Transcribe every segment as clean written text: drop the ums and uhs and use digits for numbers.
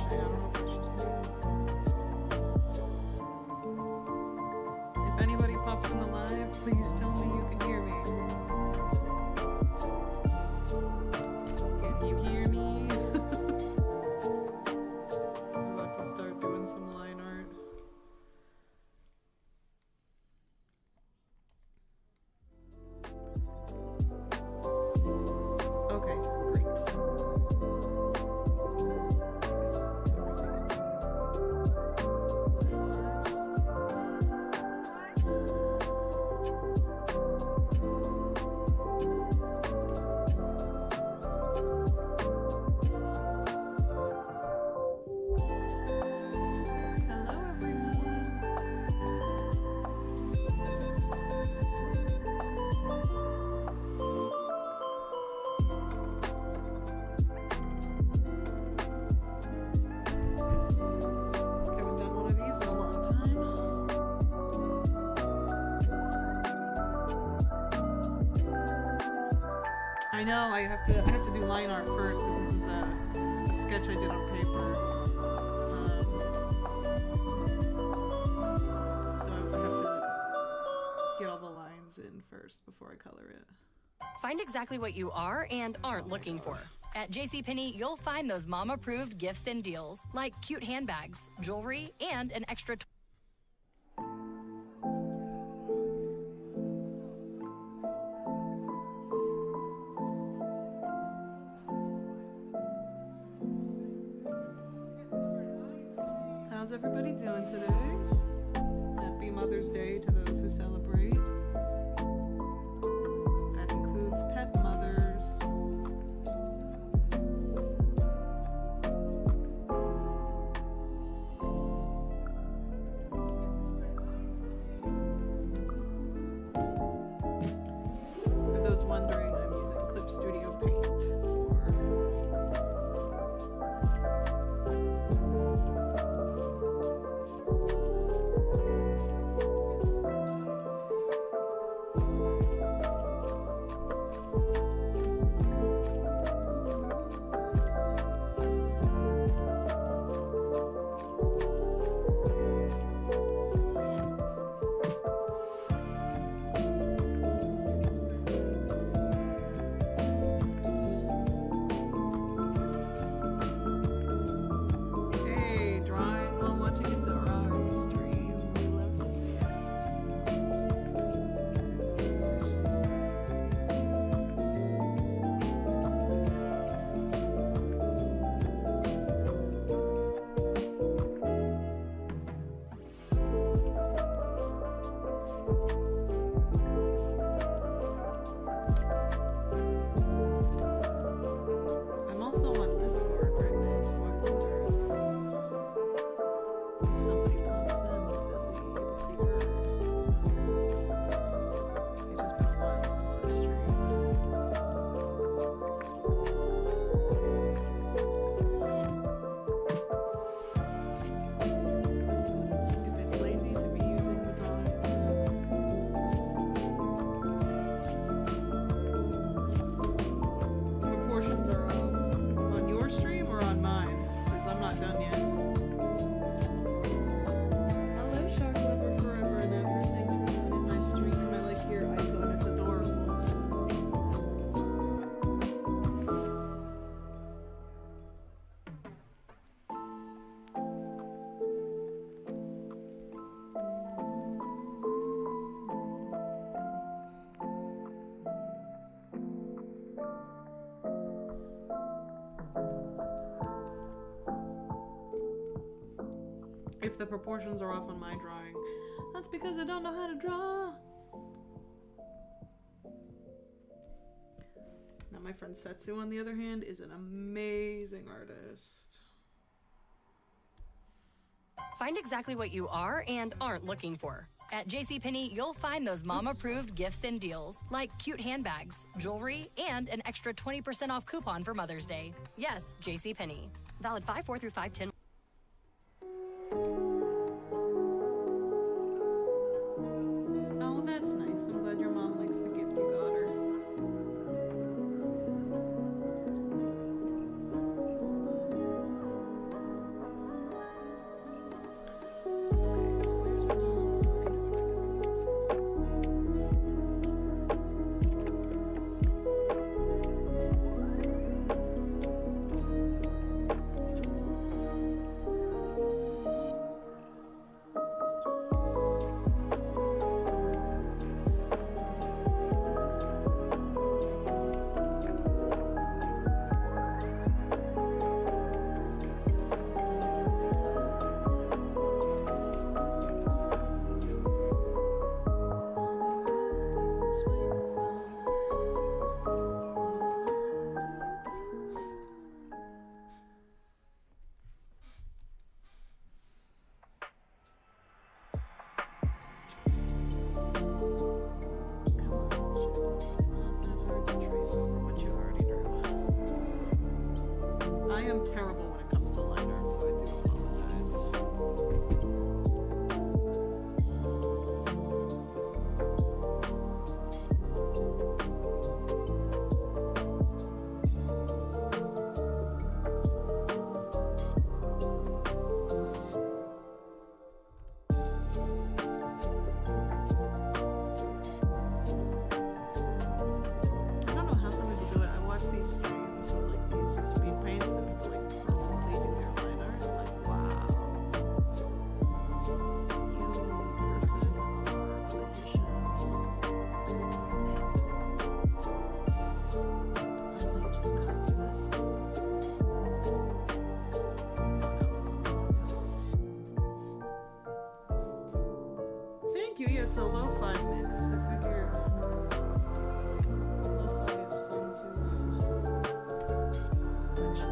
Actually, I don't know if that's just me. If anybody pops in the live, please tell me you can hear me. Can you hear me? I'm about to start doing some line art. Okay, great. Hello, everyone. Haven't done one of these in a long time. I know I have to do line art first because this is a sketch I did on paper. So I have to get all the lines in first before I color it. Find exactly what you are and aren't looking for. At JCPenney, you'll find those mom-approved gifts and deals, like cute handbags, jewelry, and an extra How's everybody doing today? Happy Mother's Day to those who celebrate. That includes pet mothers. For those wondering, I'm using Clip Studio Paint for Hey, drawing while watching a drawing stream. We love to see it. I'm also on Discord right now, so I wonder if somebody pops in, if they'll be heard. It has been a while since I've streamed. If it's lazy to be using the drawing. The proportions are off on your stream or on mine, because I'm not done yet. Hello, Shark Lover Forever and Ever. Thanks for joining my stream. I like your icon, it's adorable. If the proportions are off on my drawing, that's because I don't know how to draw. Now my friend Setsu, on the other hand, is an amazing artist. Find exactly what you are and aren't looking for. At JCPenney, you'll find those mom-approved gifts and deals, like cute handbags, jewelry, and an extra 20% off coupon for Mother's Day. Yes, JCPenney. Valid 5/4 through 5/10. Oh, that's nice. I'm glad your mom likes the gift you got her. am terrible when it comes to line art, so I do apologize. I don't know how some people do it. I watch these streams or like these speed paints and people like perfectly do their line art. I'm like, wow. You person are a magician. I might just copy this. Thank you. Yeah, it's a lo-fi mix. I figure lo-fi is fun to selection.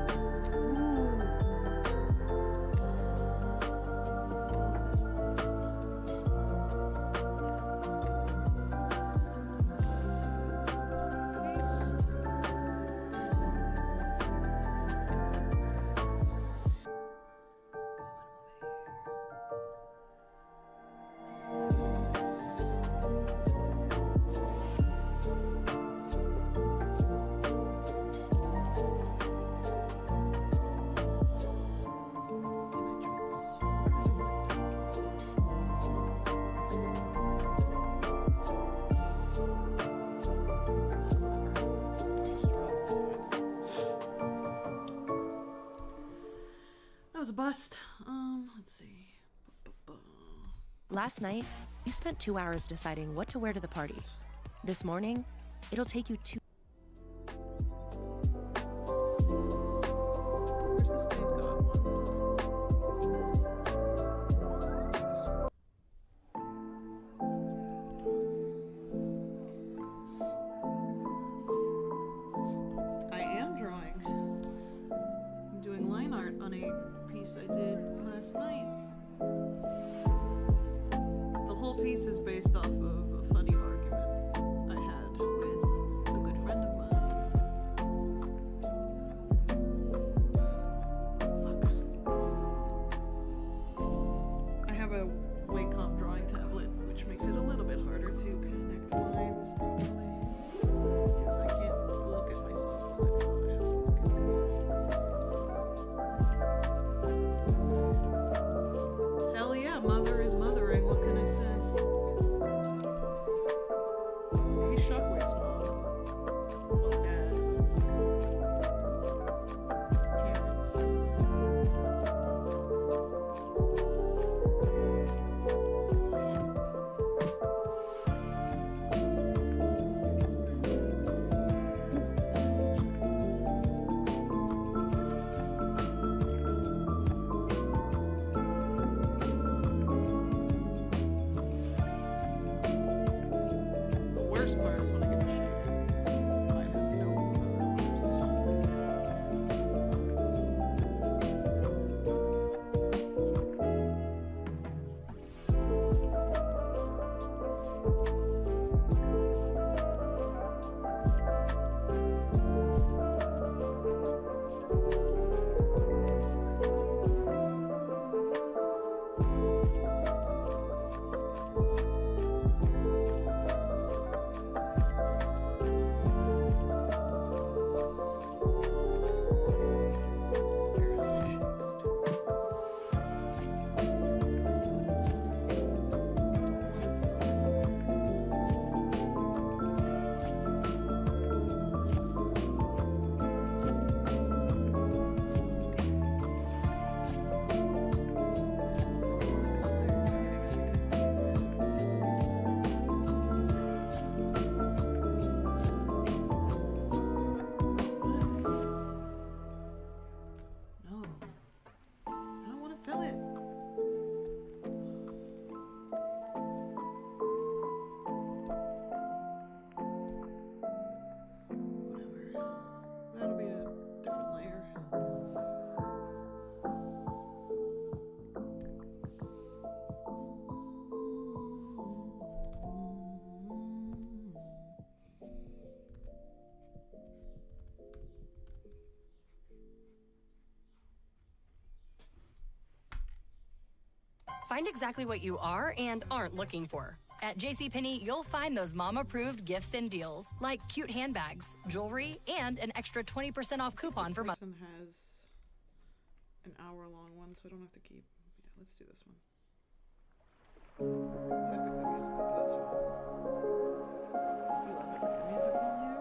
That was a bust. Let's see. Last night, you spent 2 hours deciding what to wear to the party. This morning, it'll take you 2. Where's the state god one? I am drawing. I'm doing line art on a piece I did last night. The whole piece is based off of a funny argument I had with a good friend of mine. Fuck. I have a Wacom drawing tablet, which makes it a little bit harder to connect lines properly. Because I can't look at myself while I draw. I have to look at the... Hell yeah, mother is mothering. What can I say? He's Shockwave's mom. Well, dad. Parents. The worst part is when I get the shader. I have no others. Where is my shapes? No. I don't want to fill it. Whatever. That'll be a different layer. Find exactly what you are and aren't looking for. At JCPenney, you'll find those mom-approved gifts and deals, like cute handbags, jewelry, and an extra 20% off coupon for This person has an hour-long one, so I don't have to keep. Yeah, let's do this one. Except I picked the musical, but that's fine. You love it with the musical here.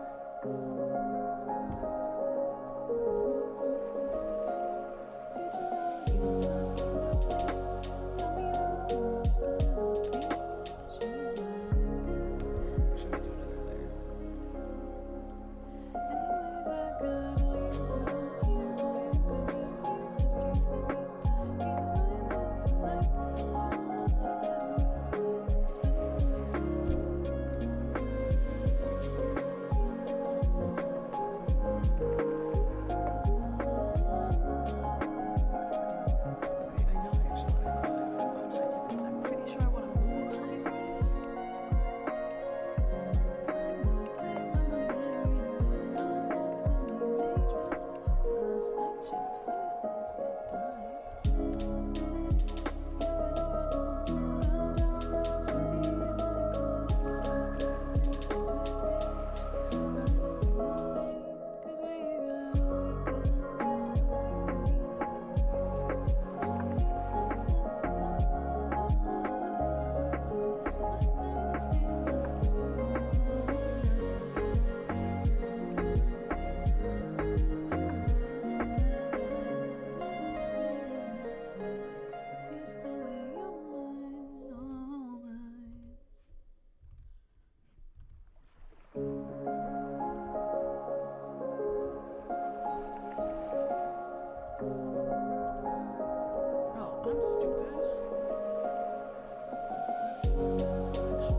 I'm stupid. Let's use that selection.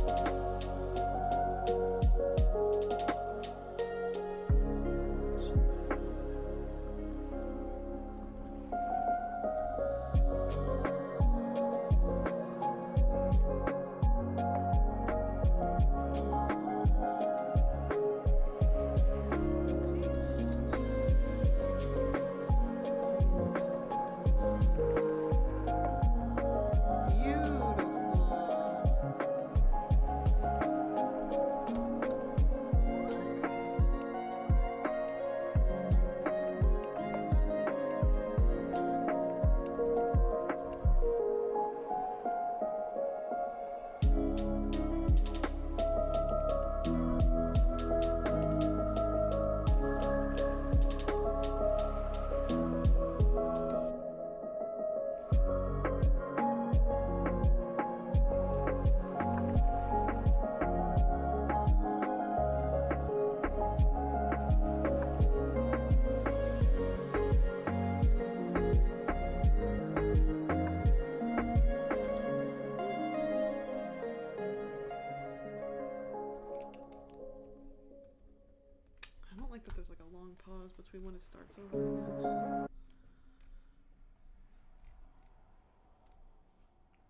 That there's like a long pause between when it starts over again.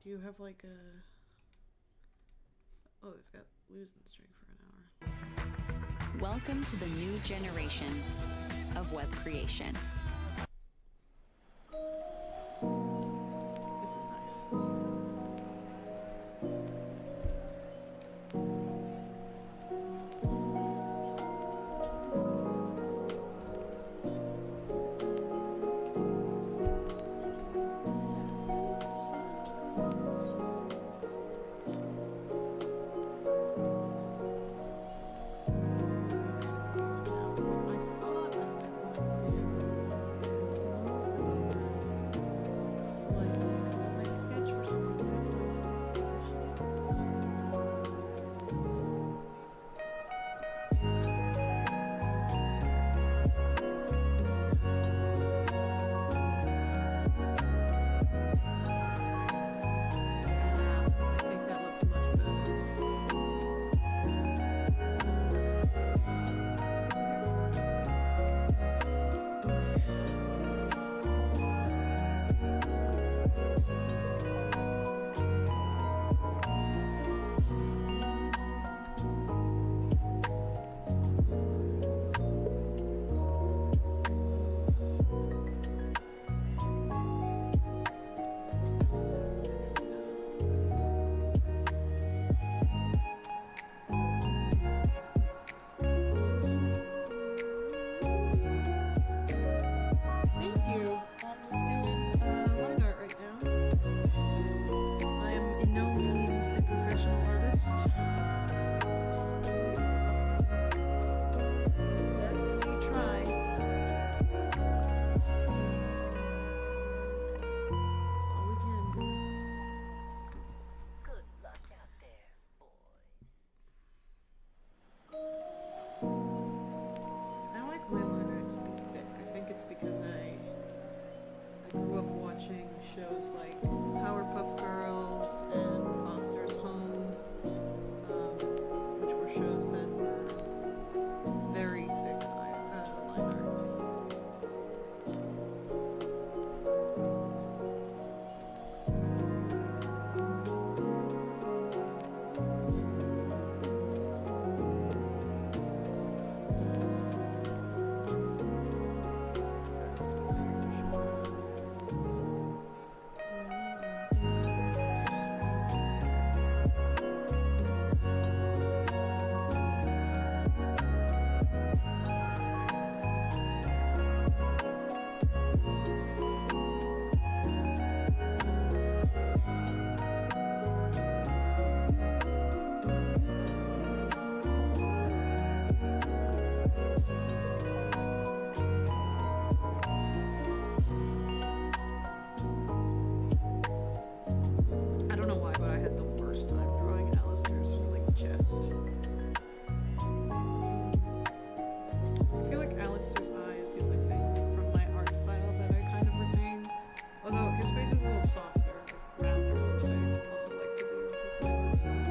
Do you have like a... Oh, they've got losing streak for an hour. Welcome to the new generation of web creation. This is nice. For some grew up watching shows like Powerpuff Girls and Foster's Home, which were shows that were very thick line art. I don't know why, but I had the worst time drawing Alistair's like chest. I feel like Alistair's eye is the only thing from my art style that I kind of retain. Although his face is a little softer, like rounder, which I also like to do with my art style.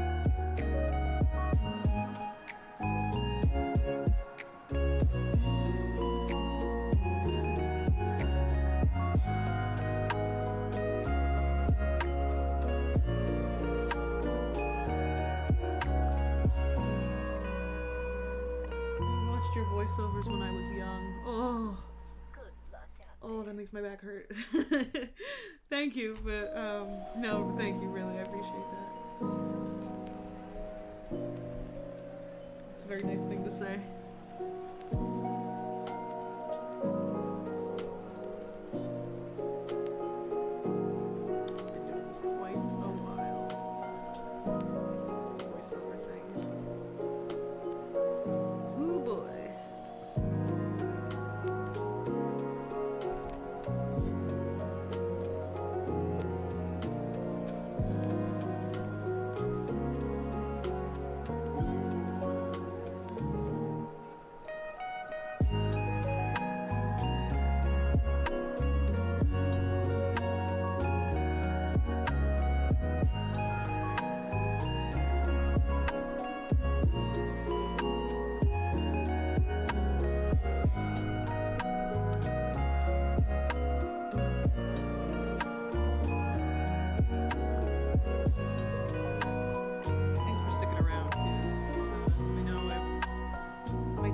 Your voiceovers when I was young. Oh, that makes my back hurt. Thank you, but no, thank you, really, I appreciate that. It's a very nice thing to say. I've been doing this quite a while. Voiceover thing. Ooh boy.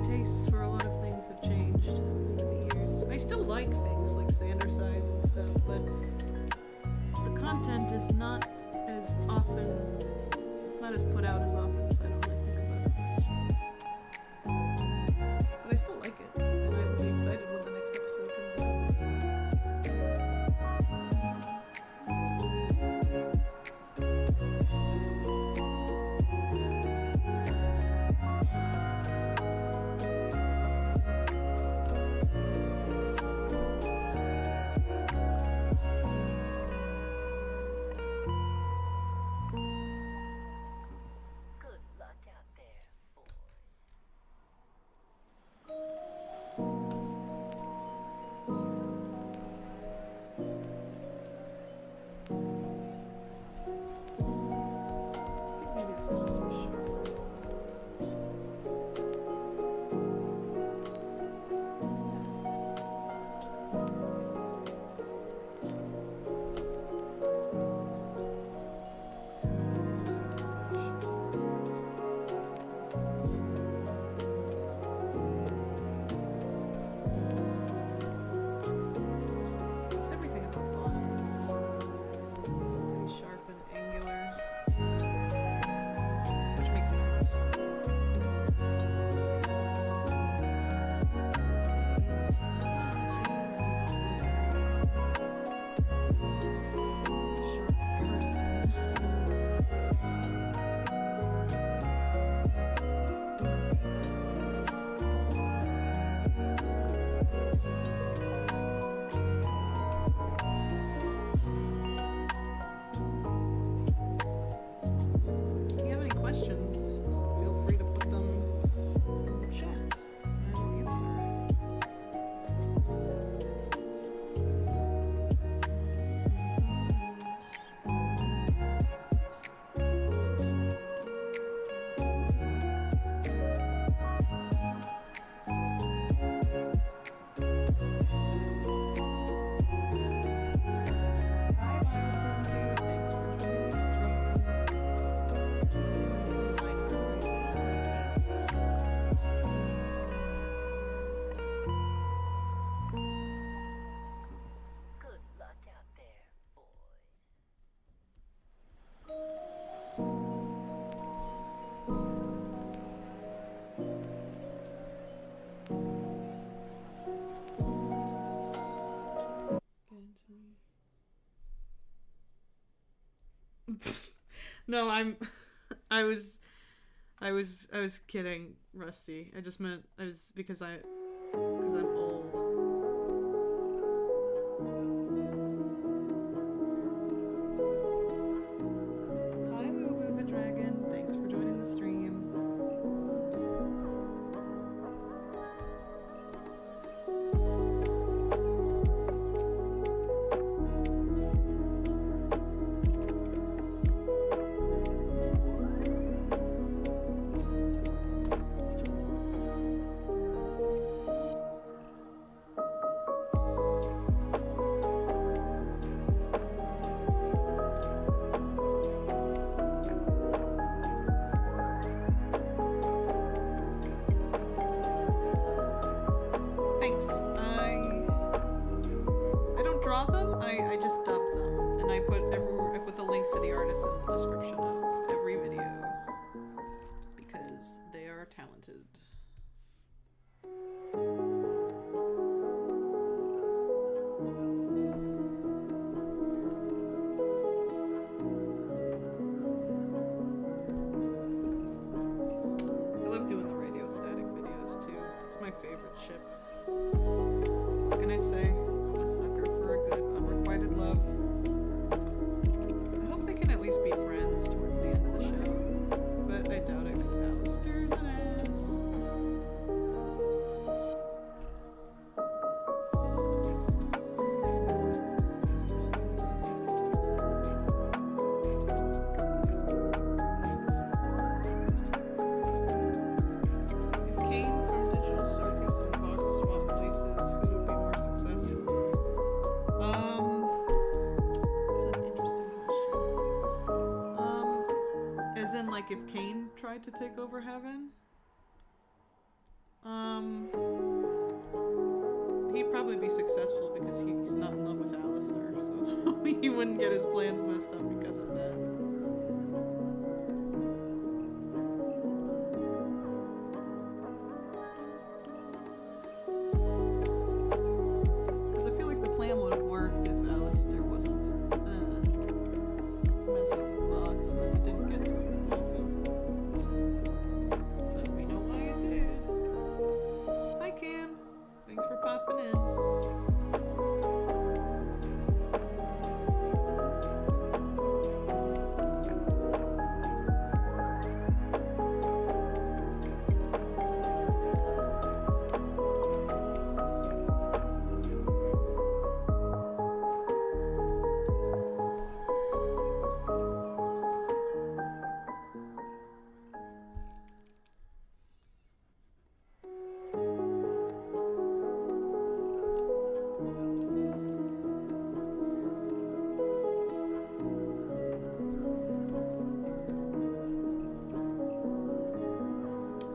Tastes for a lot of things have changed over the years. I still like things like Sandersides and stuff, but the content is not as often, it's not as put out as often, so I don't really think about it much. But I still like it, and I will be excited when the next episode comes out. No, I was kidding, Rusty. I just meant because I'm old. Hi, Lulu the Dragon. Thanks for joining the stream. Oops. Thanks. I don't draw them. I just dub them, and I put the links to the artists in the description of every video because they are talented. I love doing the RadioStatic videos too. It's my favorite ship. What can I say? I'm a sucker for a good unrequited love. I hope they can at least be friends towards the end of the show, but I doubt it because Alistair's an ass. If Kane from Digital Circus and Vox swap places, who would be more successful? That's an interesting question. As in, like, if Kane tried to take over Heaven? He'd probably be successful because he's not in love with Alistair, so he wouldn't get his plans messed up because of that. Because I feel like the plan would have worked if Alistair wasn't messing with Vox, or if it didn't get to him as often. But we know why it did. Hi, Cam. Thanks for popping in.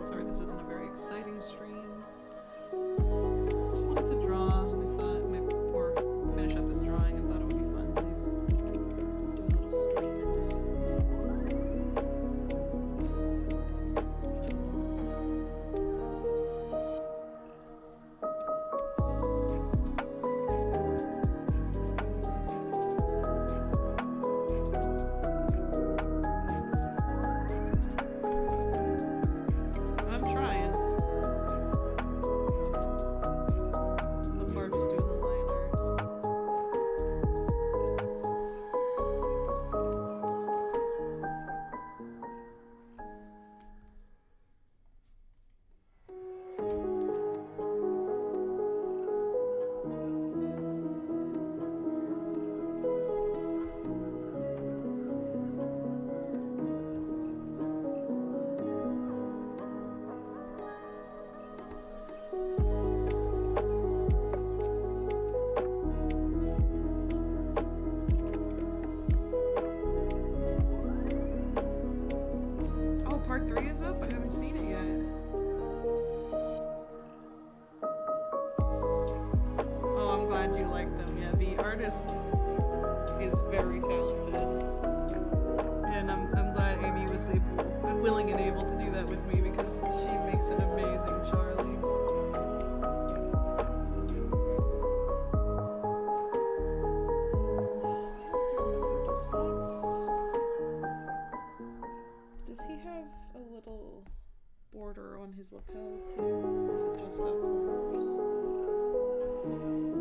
Sorry, this isn't a very exciting stream. Just wanted to draw, and I thought maybe, or finish up this drawing, and thought it would be fun to do a little stream in it. I'm trying. So far, just doing the line art. Oh, part 3 is up? I haven't seen it yet. Oh, I'm glad you like them. Yeah, the artist is very talented. And I'm glad Amy was willing and able to do that with me because she makes an amazing Charlie. I have to remember, does Vox lapel too? Or is it just that corners?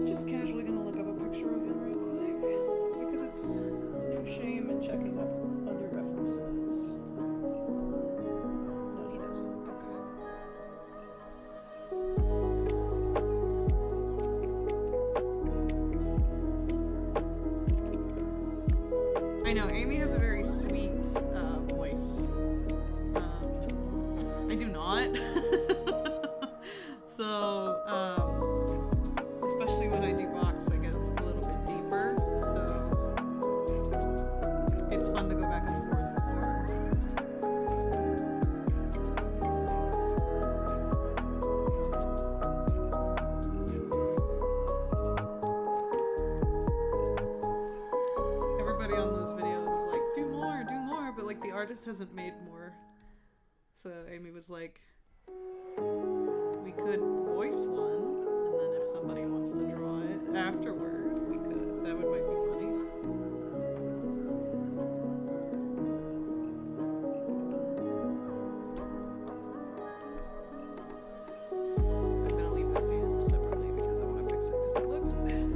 Just casually gonna look up a picture of him real quick because it's no shame in checking up under references. No, he doesn't. Okay. I know Amy has a very sweet voice. I do not. So, especially when I do Vox, I get a little bit deeper, so it's fun to go back and forth with her. Everybody on those videos is like, do more, but like the artist hasn't made more. So Amy was like, we could voice one, and then if somebody wants to draw it afterward, we could. That might be funny. I'm gonna leave this hand separately because I want to fix it because it looks bad.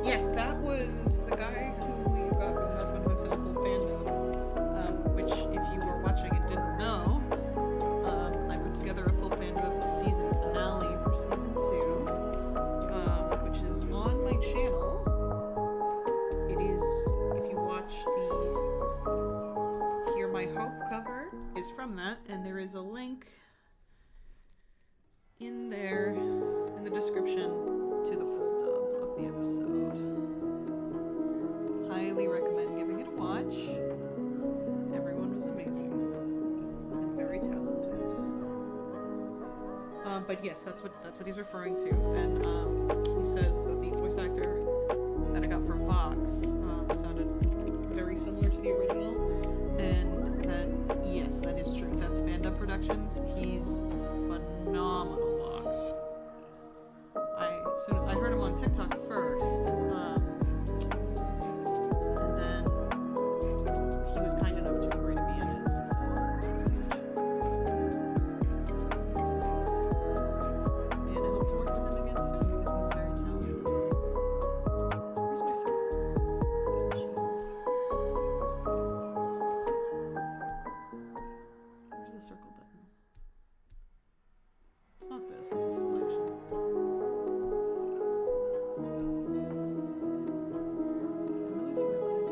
Yes, that was the guy who you got for the Hazbin Hotel full fandom, which, if you were watching and didn't know, I put together a full fandom of the season finale for season 2, which is on my channel. It is, if you watch the Hear My Hope cover, is from that, and there is a link in there in the description to the full dub of the episode. Highly recommend giving it a watch. Everyone was amazing and very talented. But yes, that's what he's referring to, and he says that the voice actor that I got for Vox sounded very similar to the original, and that yes, that is true. That's Fandub Productions. He's a phenomenal Vox. I heard him on TikTok first, and then he was kind enough to agree to be in it. So that was huge. And I hope to work with him again soon because he's very talented. Where's my circle? Where's the circle button? It's not this. This is selection.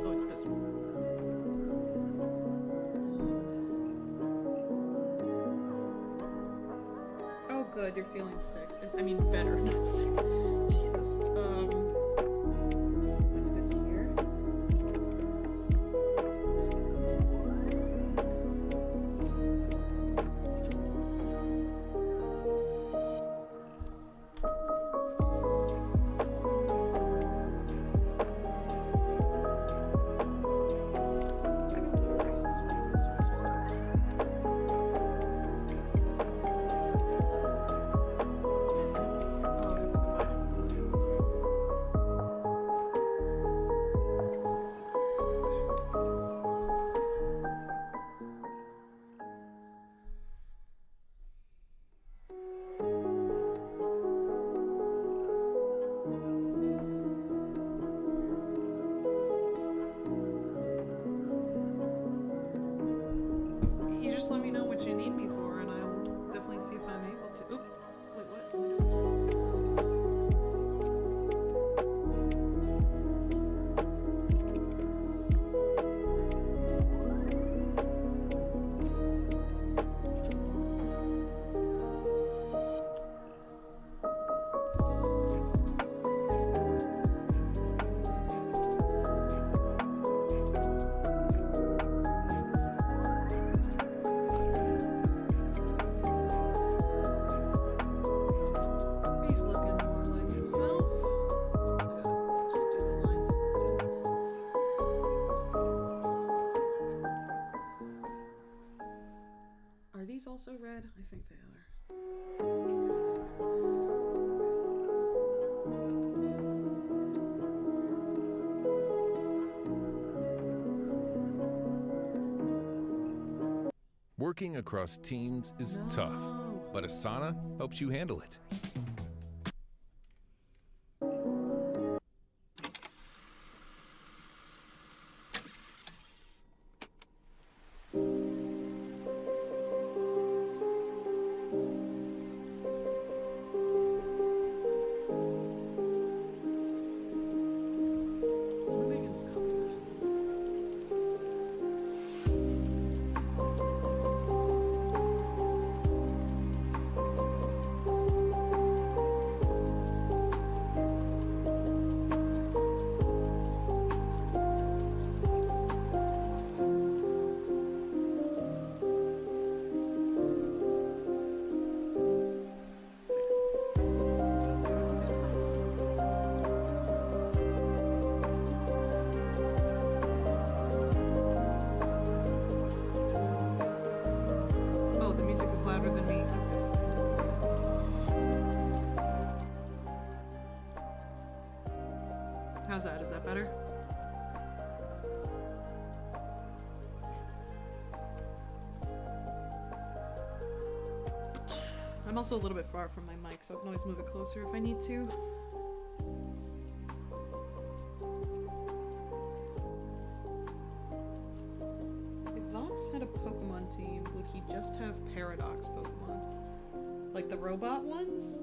Oh, it's this one. Oh, good, you're feeling sick. I mean, better, not sick. Jesus. That's good to hear. You just let me know what you need me for, and I will definitely see if I'm able to. Oop! Wait, what? He's looking more like himself. I gotta just do the lines in the Are these also red? I think they are. Yes, they are. Working across teams is tough, but Asana helps you handle it. Louder than me. How's that? Is that better? I'm also a little bit far from my mic, so I can always move it closer if I need to. If Vox had a Pokemon team, would he just have Paradox Pokemon? Like the robot ones?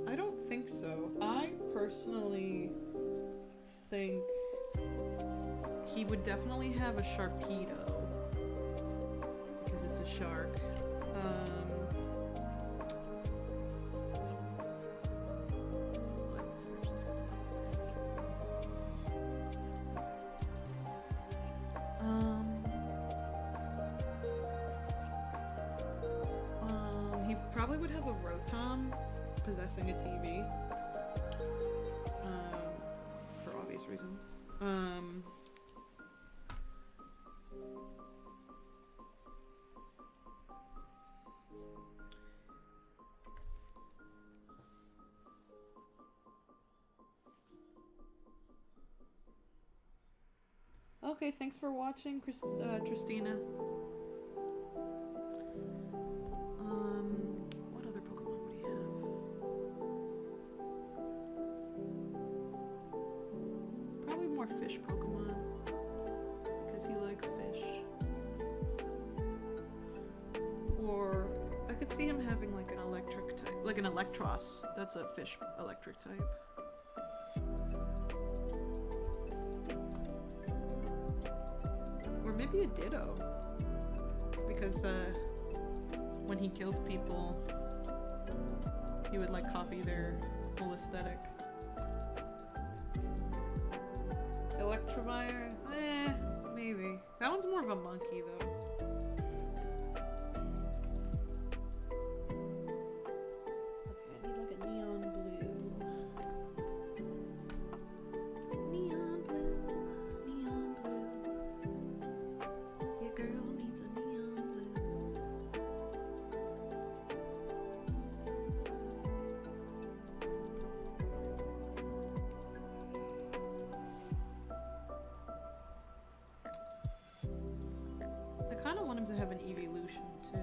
I don't think so. I personally think he would definitely have a Sharpedo because it's a shark. He probably would have a Rotom possessing a TV. For obvious reasons. Okay, thanks for watching, Tristina. What other Pokemon would he have? Probably more fish Pokemon, because he likes fish. Or I could see him having like an electric type, like an Electros. That's a fish electric type. Or maybe a Ditto, because when he killed people, he would like copy their whole aesthetic. Electivire? Maybe. That one's more of a monkey though. Okay, I need like a neon blue. Neon blue, neon blue. Your girl needs a neon blue. I kind of want him to have an evolution too,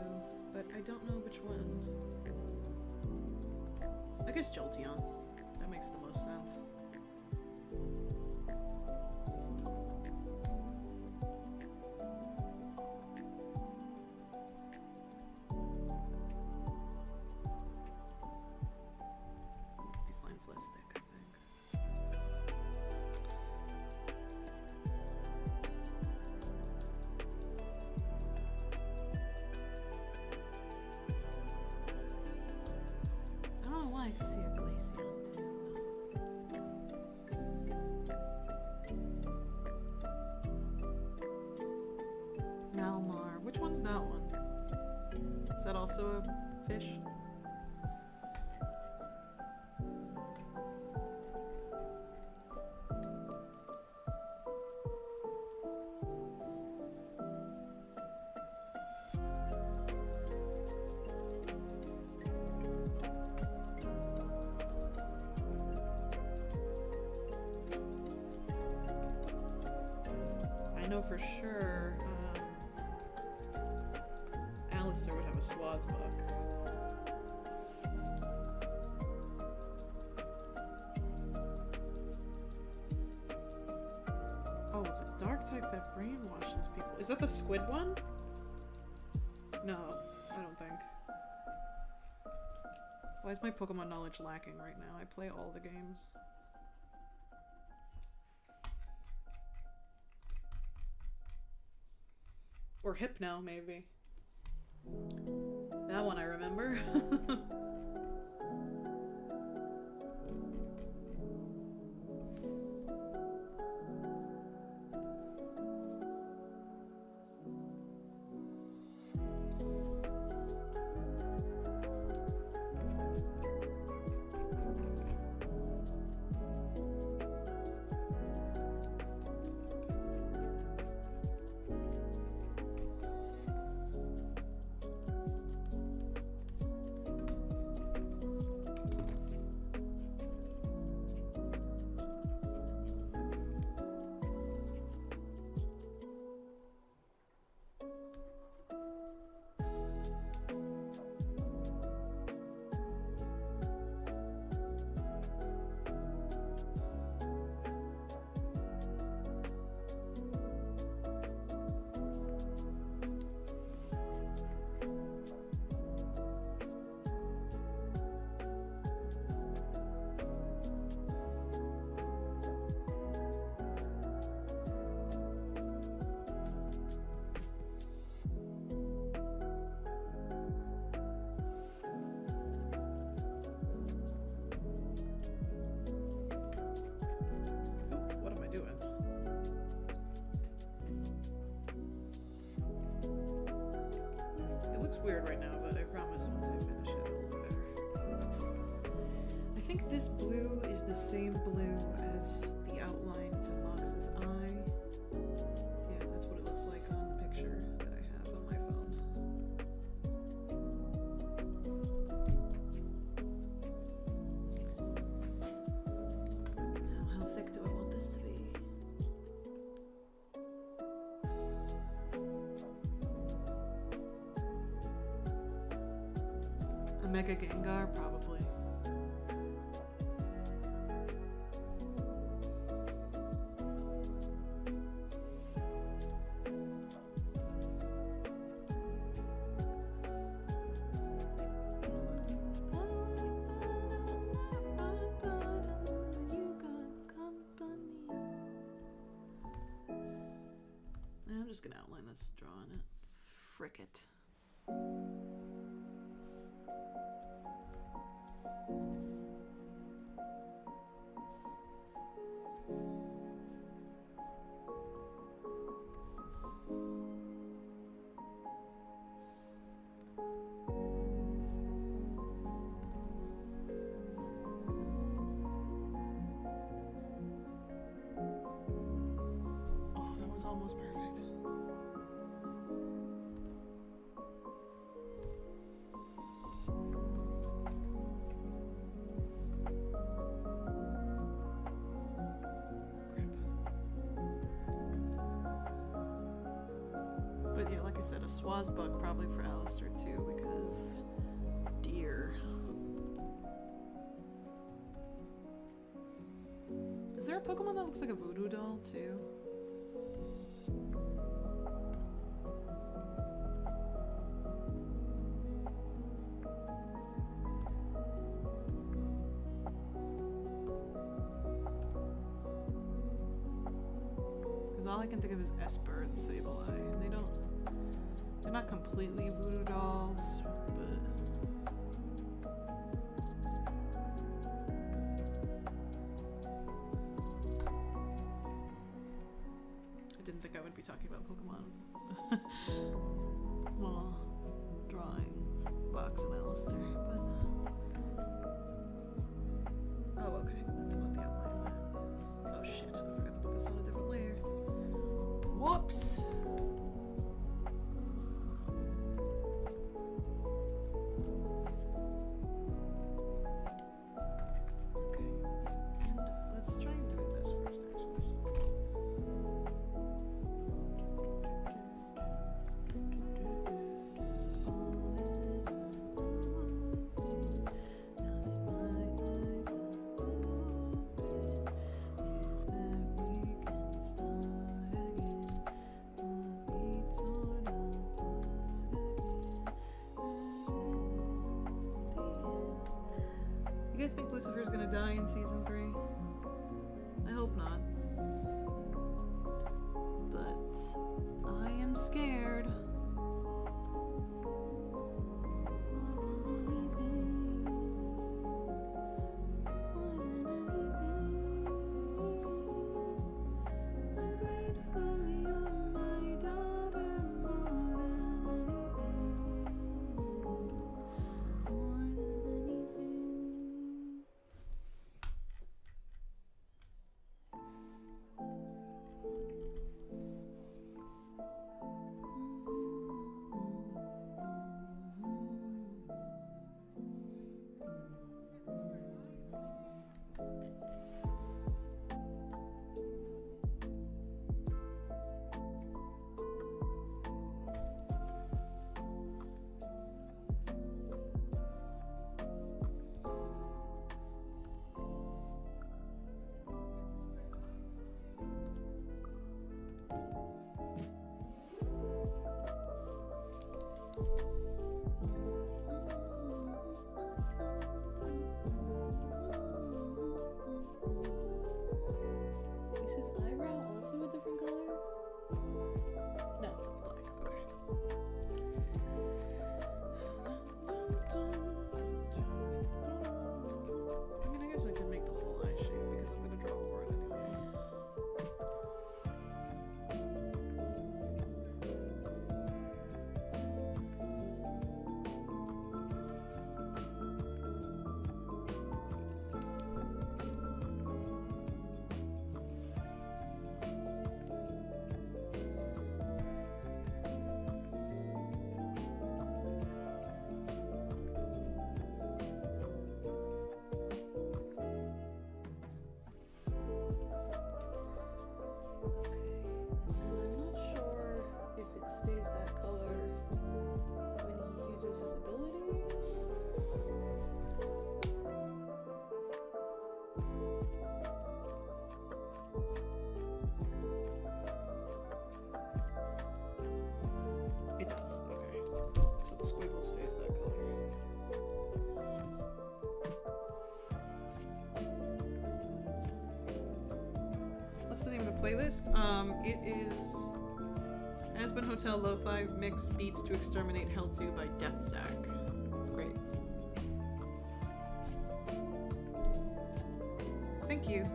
but I don't know which one. I guess Jolteon. That makes the most sense. These lines less thick, I think. I don't know why I could see a Glaceon too. Malmar. Which one's that one? Is that also a fish? I know for sure Alistair would have a Swazbuck. Oh, the dark type that brainwashes people. Is that the squid one? No, I don't think. Why is my Pokemon knowledge lacking right now? I play all the games. Or Hypno, maybe. That one I remember. Weird right now, but I promise once I finish it, it'll look better. I think this blue is the same blue as the outline to Vox's eye. Yeah, that's what it looks like on the picture that I have on my phone. Now, how thick do I want this to be? A Mega Gengar, probably. I'm just gonna outline this drawing it. Frick it. Oh, that was almost perfect. But yeah, like I said, a Swazbuck probably for Alistair too, because deer. Is there a Pokemon that looks like a voodoo doll too? Because all I can think of is Esper and Sableye, and they're not completely voodoo dolls, but I didn't think I would be talking about Pokemon while drawing Box and Alistair, but oh, okay, that's not the outline that is. Oh shit, I forgot to put this on a different layer. Whoops! guys think Lucifer's gonna die in season 3? I hope not. But I am scared. Is his eyebrow also a different color? No, it's black. Okay. I mean, I guess I can make the whole eye shape because I'm gonna draw over it anyway. I'm not sure if it stays that color when he uses his ability. It does, okay. So the squiggle stays that color. What's the name of the playlist? It is Hazbin Hotel Lo-Fi Mix Beats to Exterminate Hell 2 by Death Sack. It's great. Thank you.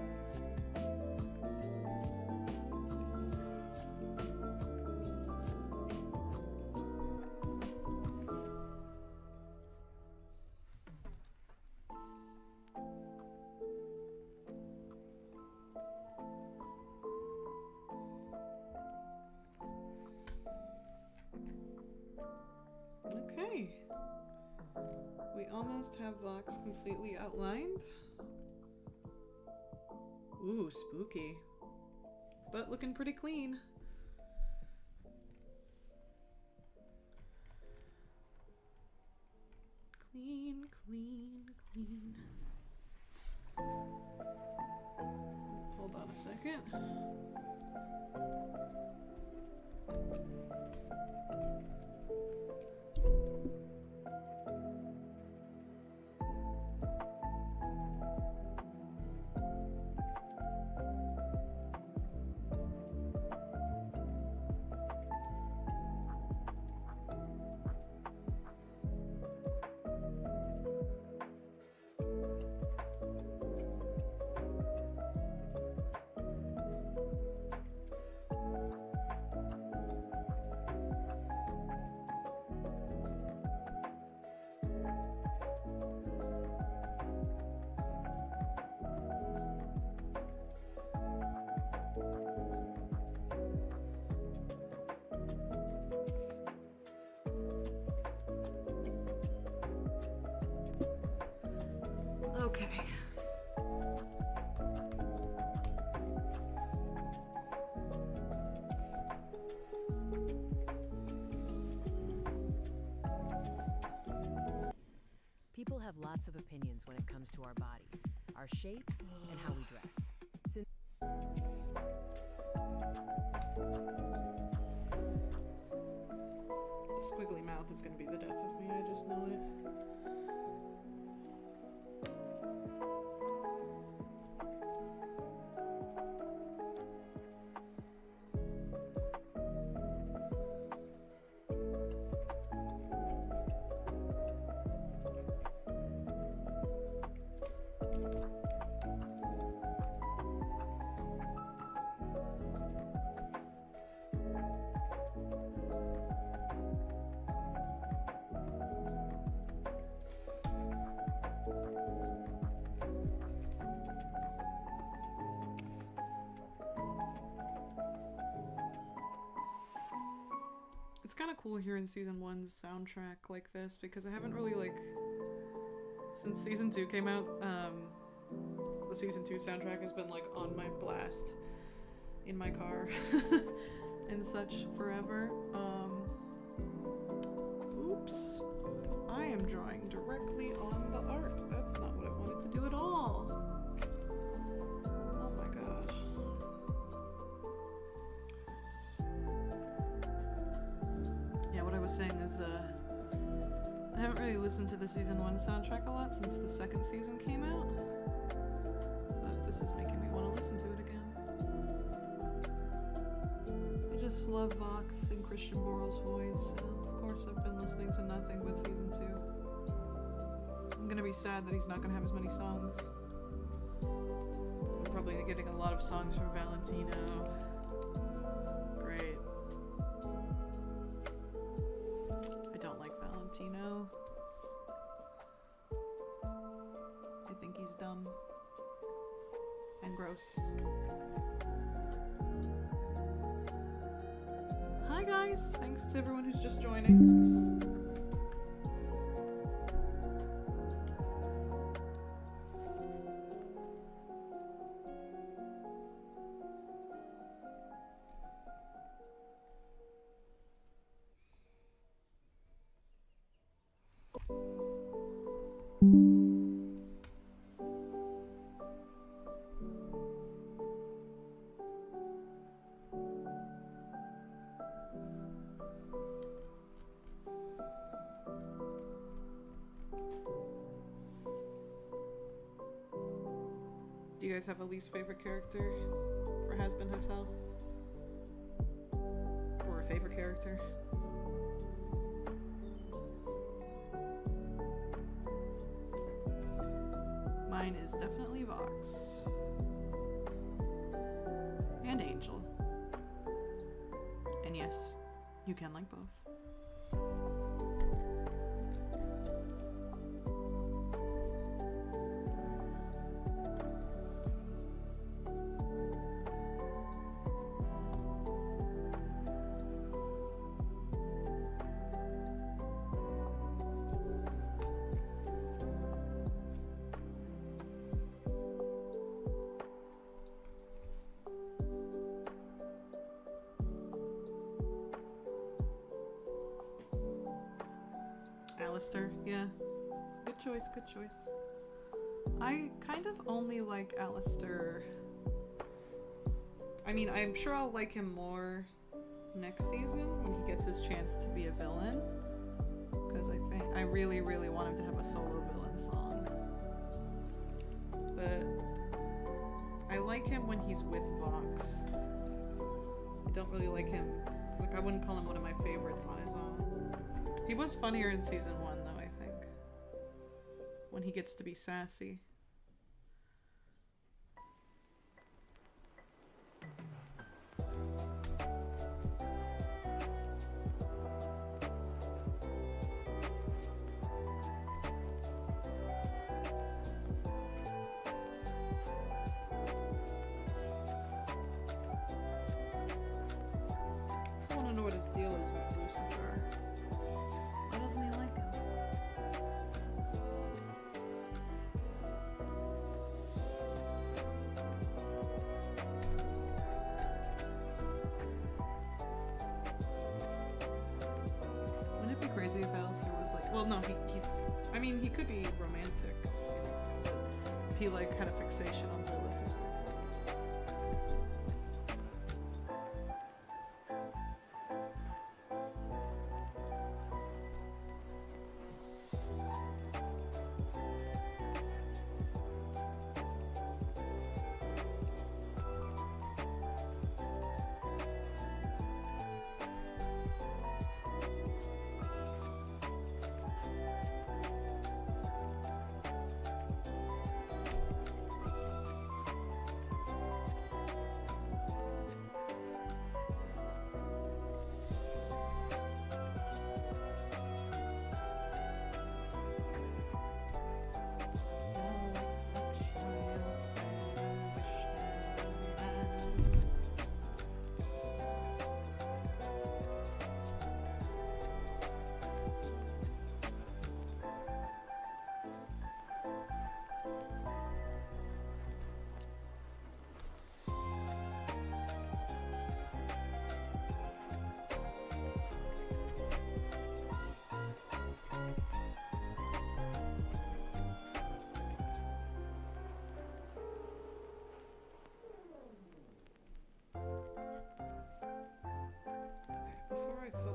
Okay. We almost have Vox completely outlined. Ooh, spooky. But looking pretty clean. Clean, clean, clean. Hold on a second. Okay. People have lots of opinions when it comes to our bodies, our shapes, and how we dress. Since The squiggly mouth is going to be the death of me, I just know it. It's kind of cool hearing season 1's soundtrack like this, because I haven't really, like, since season 2 came out, the season 2 soundtrack has been, like, on my blast in my car and such forever. Oops. I am drawing directly on the art. That's not what I wanted to do at all. Oh my god. Yeah, what I was saying is, I haven't really listened to the season 1 soundtrack a lot since the second season came out. But this is making me want to listen to it again. I just love Vox and Christian Borle's voice, so of course I've been listening to nothing but season 2. I'm gonna be sad that he's not gonna have as many songs. I'm probably getting a lot of songs from Valentino. Great. I don't like Valentino. I think he's dumb. And gross. Hi guys! Thanks to everyone who's just joining. Do you guys have a least favorite character for Hazbin Hotel? Or a favorite character? Mine is definitely Vox. And Angel. And yes, you can like both. Alistair, yeah. Good choice, good choice. I kind of only like Alistair. I mean, I'm sure I'll like him more next season when he gets his chance to be a villain. Because I really, really want him to have a solo villain song. But I like him when he's with Vox. I don't really like him. Like, I wouldn't call him one of my favorites on his own. He was funnier in season 1, though, I think. When he gets to be sassy. I just want to know what his deal is with Lucifer. Why doesn't he like him? Wouldn't it be crazy if Alistair was like, well, no, he's, I mean, he could be romantic, but if he, like, had a fixation on Lilith or something.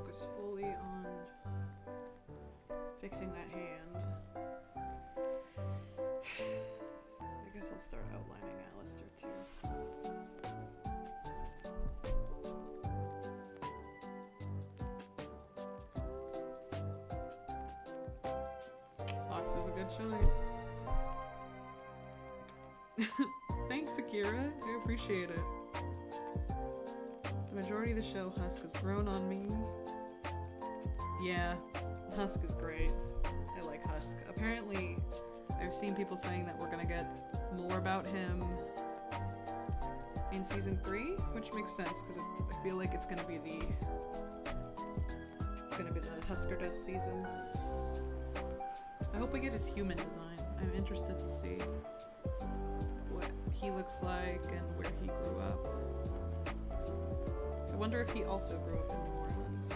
focus fully on fixing that hand. I guess I'll start outlining Alistair too. Fox is a good choice. Thanks, Akira. I appreciate it. The majority of the show, Husk has grown on me. Yeah, Husk is great. I like Husk. Apparently, I've seen people saying that we're gonna get more about him in season 3, which makes sense because I feel like it's gonna be the Husker Dust season. I hope we get his human design. I'm interested to see what he looks like and where he grew up. I wonder if he also grew up in New Orleans.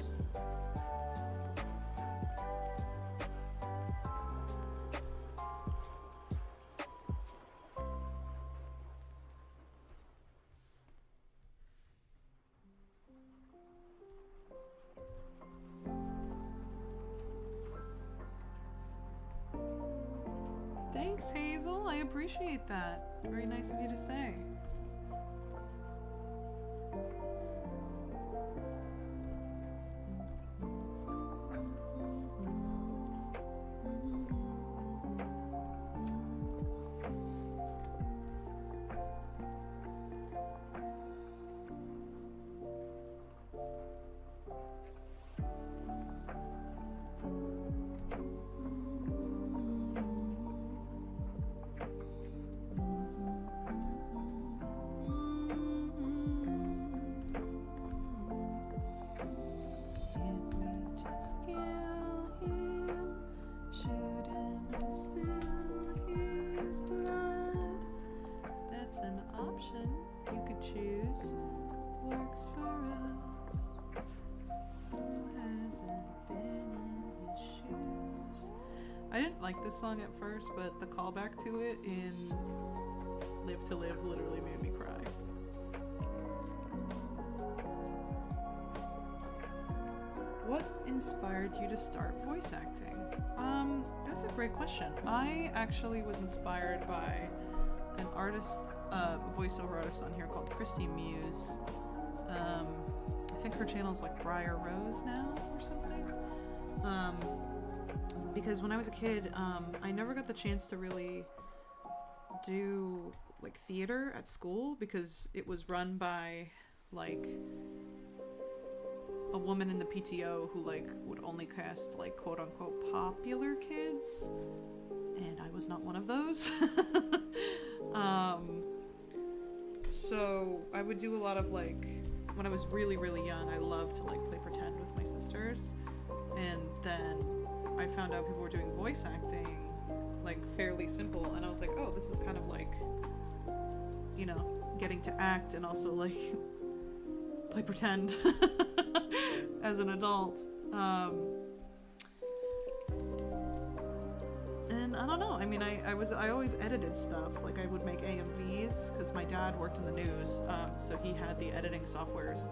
Thanks, Hazel. I appreciate that. Very nice of you to say. I didn't like this song at first, but the callback to it in Live to Live literally made me cry. What inspired you to start voice acting? That's a great question. I actually was inspired by an artist, voiceover artist on here called Christy Muse. I think her channel's like Briar Rose now or something. Because when I was a kid, I never got the chance to really do like theater at school because it was run by like a woman in the PTO who like would only cast like quote unquote popular kids, and I was not one of those. So I would do a lot of like, when I was really young, I loved to like play pretend with my sisters, and then I found out people were doing voice acting like fairly simple, and I was like, oh, this is kind of like, you know, getting to act and also like play pretend as an adult. And I don't know, I mean, I always edited stuff. Like I would make AMVs because my dad worked in the news, so he had the editing softwares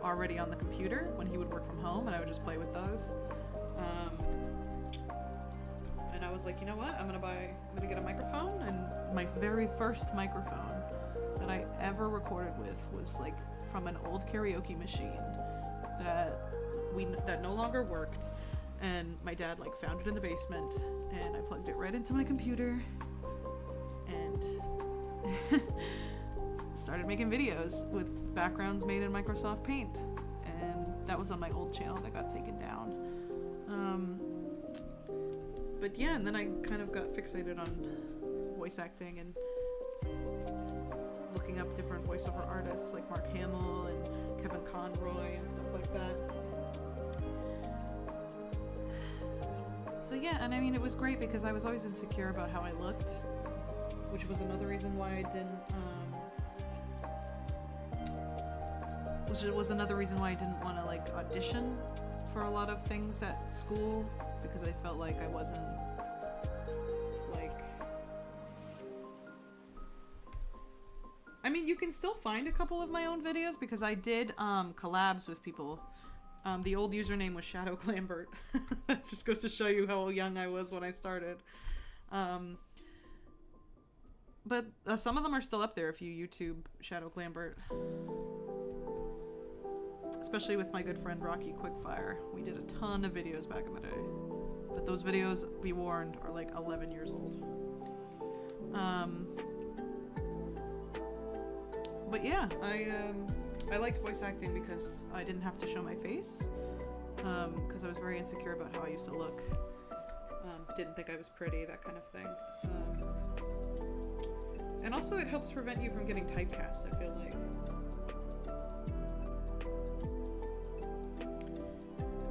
already on the computer when he would work from home, and I would just play with those. And I was like, you know what, I'm gonna get a microphone, and my very first microphone that I ever recorded with was like from an old karaoke machine that no longer worked, and my dad like found it in the basement, and I plugged it right into my computer and started making videos with backgrounds made in Microsoft Paint, and that was on my old channel that got taken down. But yeah, and then I kind of got fixated on voice acting and looking up different voiceover artists like Mark Hamill and Kevin Conroy and stuff like that. So yeah, and I mean, it was great because I was always insecure about how I looked, which was another reason why I didn't want to like audition for a lot of things at school, because I felt like I wasn't like, I mean, you can still find a couple of my own videos because I did collabs with people The old username was Shadow Clambert. That just goes to show you how young I was when I started. But some of them are still up there if you YouTube Shadow Clambert. Especially with my good friend Rocky Quickfire. We did a ton of videos back in the day. But those videos, be warned, are like 11 years old. But yeah, I liked voice acting because I didn't have to show my face. Because I was very insecure about how I used to look. Didn't think I was pretty, that kind of thing. And also it helps prevent you from getting typecast, I feel like.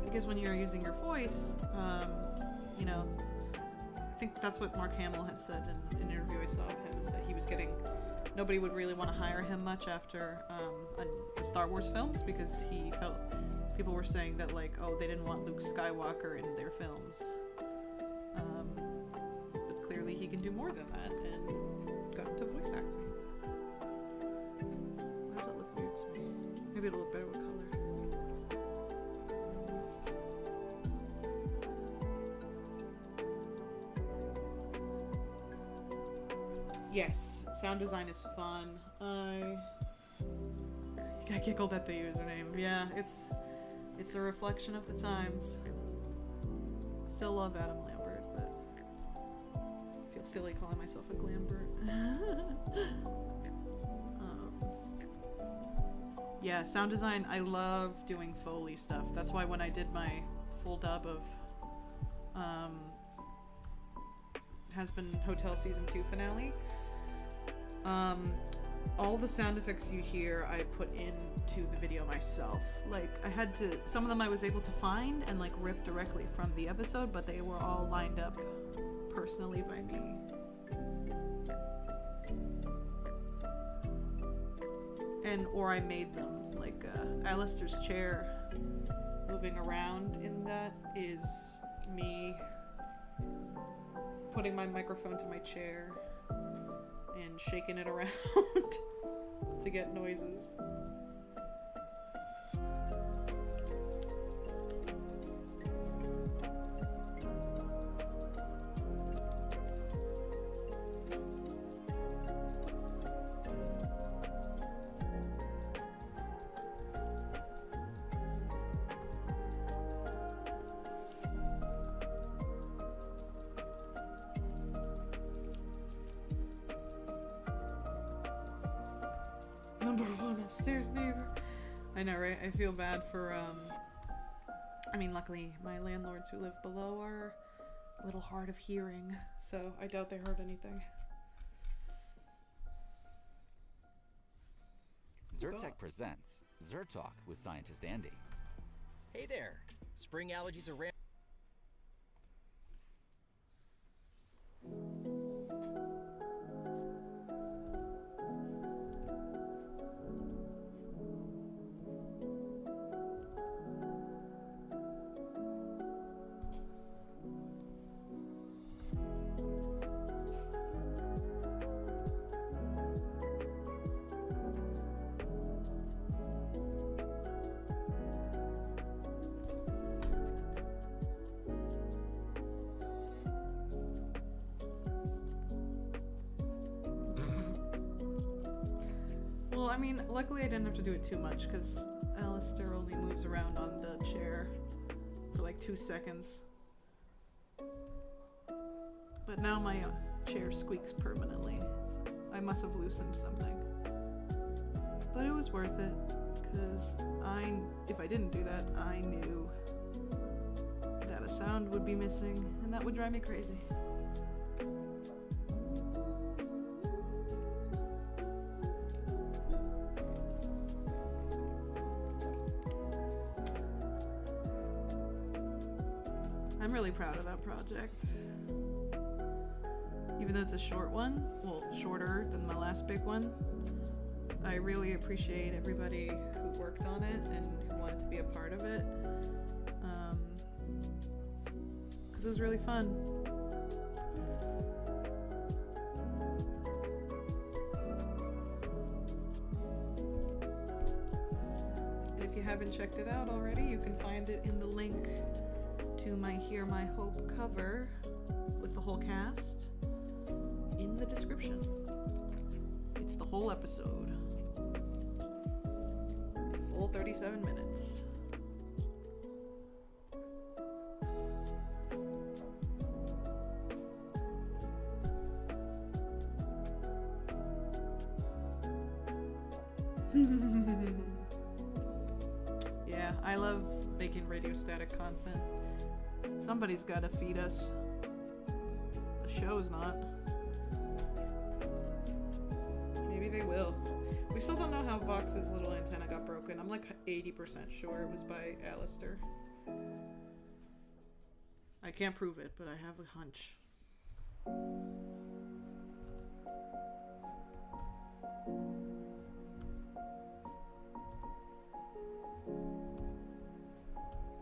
Because when you're using your voice, you know, I think that's what Mark Hamill had said in an interview I saw of him, is that he was getting, nobody would really want to hire him much after the Star Wars films, because he felt people were saying that, like, oh, they didn't want Luke Skywalker in their films. But clearly he can do more than that, and got into voice acting. Why does that look weird to me? Maybe it'll look better with color. Yes, sound design is fun. I giggled at the username. Yeah, it's a reflection of the times. Still love Adam Lambert, but I feel silly calling myself a Glambert. Yeah, sound design, I love doing Foley stuff. That's why when I did my full dub of Hazbin Hotel Season 2 finale, all the sound effects you hear I put into the video myself. Like, I had to, some of them I was able to find and like rip directly from the episode, but they were all lined up personally by me. Or I made them. Like, Alistair's chair moving around in that is me putting my microphone to my chair and shaking it around to get noises. Number one upstairs neighbor. I know, right? I feel bad for, I mean, luckily my landlords who live below are a little hard of hearing, so I doubt they heard anything. Zyrtec presents Zyrtalk with scientist Andy. Hey there! Spring allergies are rare. Well, I mean, luckily I didn't have to do it too much, because Alistair only moves around on the chair for like 2 seconds. But now my chair squeaks permanently. So I must have loosened something. But it was worth it, because if I didn't do that, I knew that a sound would be missing, and that would drive me crazy. I'm really proud of that project. Even though it's a short one, well, shorter than my last big one, I really appreciate everybody who worked on it and who wanted to be a part of it. Because it was really fun. And if you have haven't checked it out already, you can find it in the link to my Hear My Hope cover with the whole cast in the description. It's the whole episode. Full 37 minutes. Yeah, I love making RadioStatic content. Somebody's gotta feed us. The show's not. Maybe they will. We still don't know how Vox's little antenna got broken. I'm like 80% sure it was by Alistair. I can't prove it, but I have a hunch.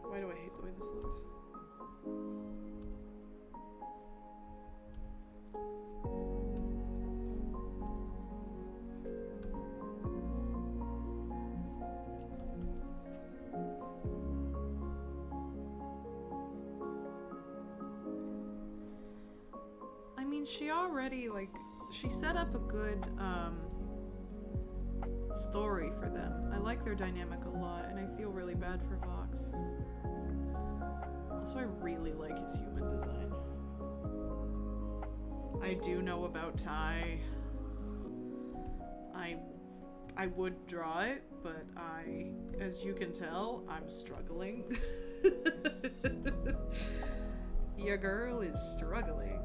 Why do I hate the way this looks? I mean, she already, like, she set up a good, story for them. I like their dynamic a lot, and I feel really bad for Vox. Also, I really like his human design. I do know about Ty. I would draw it, but as you can tell, I'm struggling. Your girl is struggling.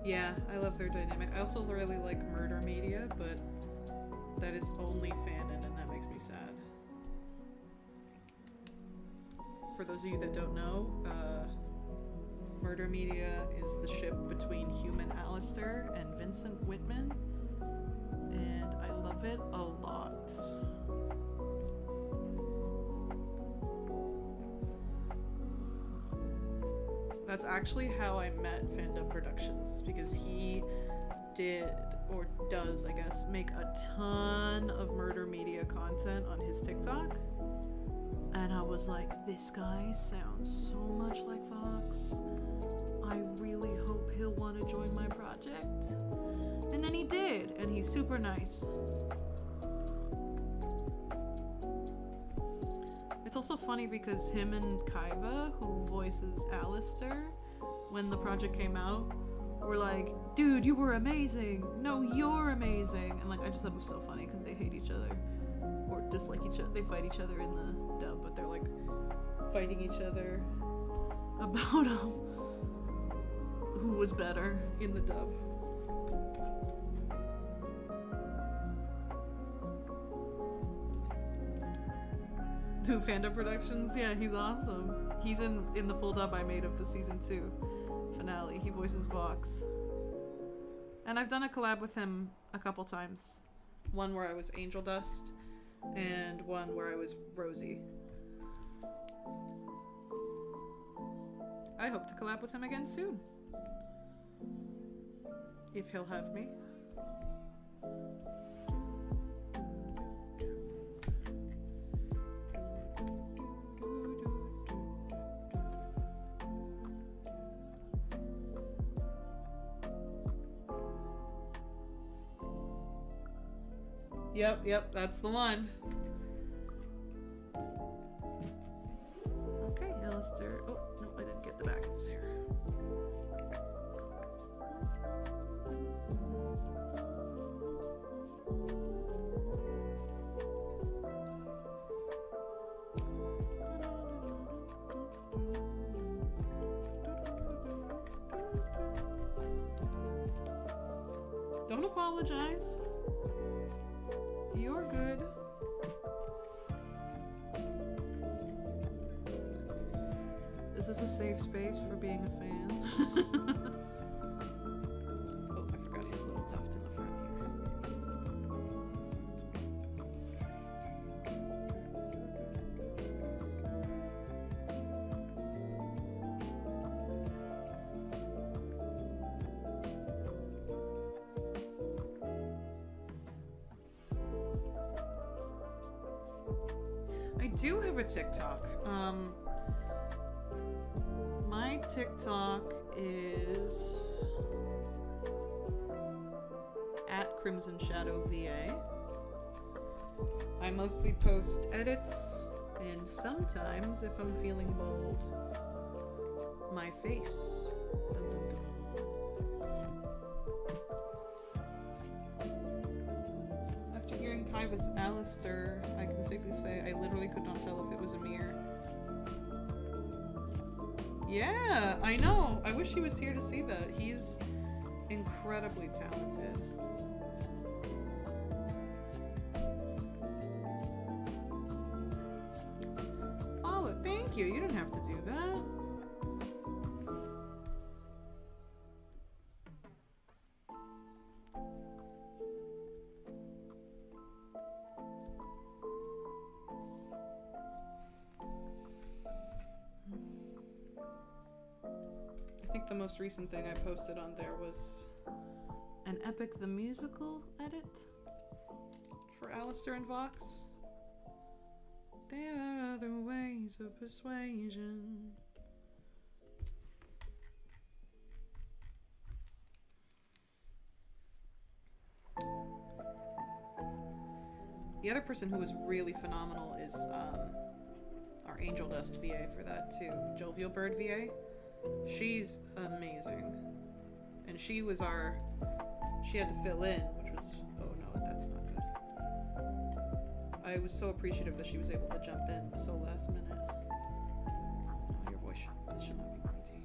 Yeah, I love their dynamic. I also really like Murder Media, but that is only fanon, and that makes me sad. For those of you that don't know, Murder Media is the ship between human Alistair and Vincent Whitman, and I love it a lot. That's actually how I met Fandom Productions, is because he did, or does, I guess, make a ton of Murder Media content on his TikTok. And I was like, this guy sounds so much like Vox. I really hope he'll want to join my project. And then he did, and he's super nice. It's also funny because him and Kaiva, who voices Alistair, when the project came out, were like, dude, you were amazing. No, you're amazing. And like, I just thought it was so funny because they hate each other. Or dislike each other. They fight each other in the dub, but they're like fighting each other about who was better in the dub. Dude, Fandom Productions, yeah, he's awesome. He's in the full dub I made of the season 2 finale. He voices Vox. And I've done a collab with him a couple times. One where I was Angel Dust, and one where I was Rosie. I hope to collab with him again soon. If he'll have me. Yep, that's the one. Okay, Alistair. Oh, no, I didn't get the back of his hair. Don't apologize. You're good. This is a safe space for being a fan. Oh, I forgot his little tuft in the front here. I do have a TikTok. My TikTok is at Crimson Shadow VA. I mostly post edits, and sometimes, if I'm feeling bold, my face. Dun, dun, dun. After hearing Kaiva's Alistair, I can safely say I literally could not tell if it was a mirror. Yeah, I know. I wish he was here to see that. He's incredibly talented. Follow. Thank you. You don't have to do that. I think the most recent thing I posted on there was an Epic the Musical edit for Alistair and Vox. There are other ways of persuasion. The other person who was really phenomenal is our Angel Dust VA for that too, Jovial Bird VA. She's amazing. And she was she had to fill in, which was, oh no, that's not good. I was so appreciative that she was able to jump in so last minute. No, your voice should not be pointy.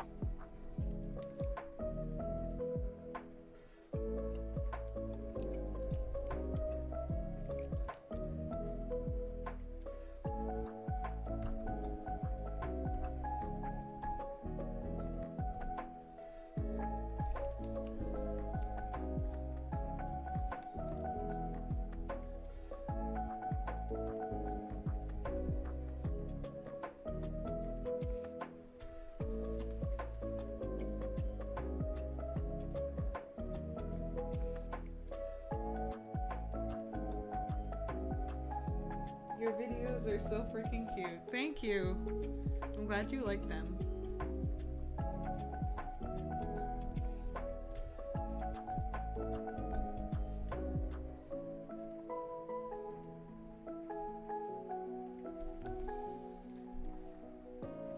Your videos are so freaking cute. Thank you. I'm glad you like them.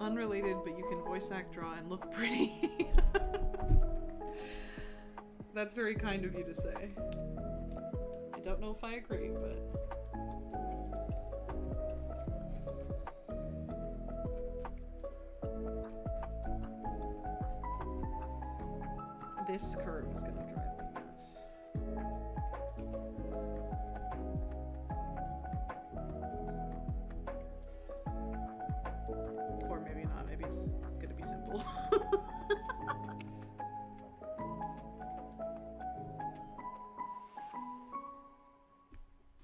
Unrelated, but you can voice act, draw, and look pretty. That's very kind of you to say. I don't know if I agree, but... This curve is gonna drive me nuts. Or maybe not, maybe it's gonna be simple.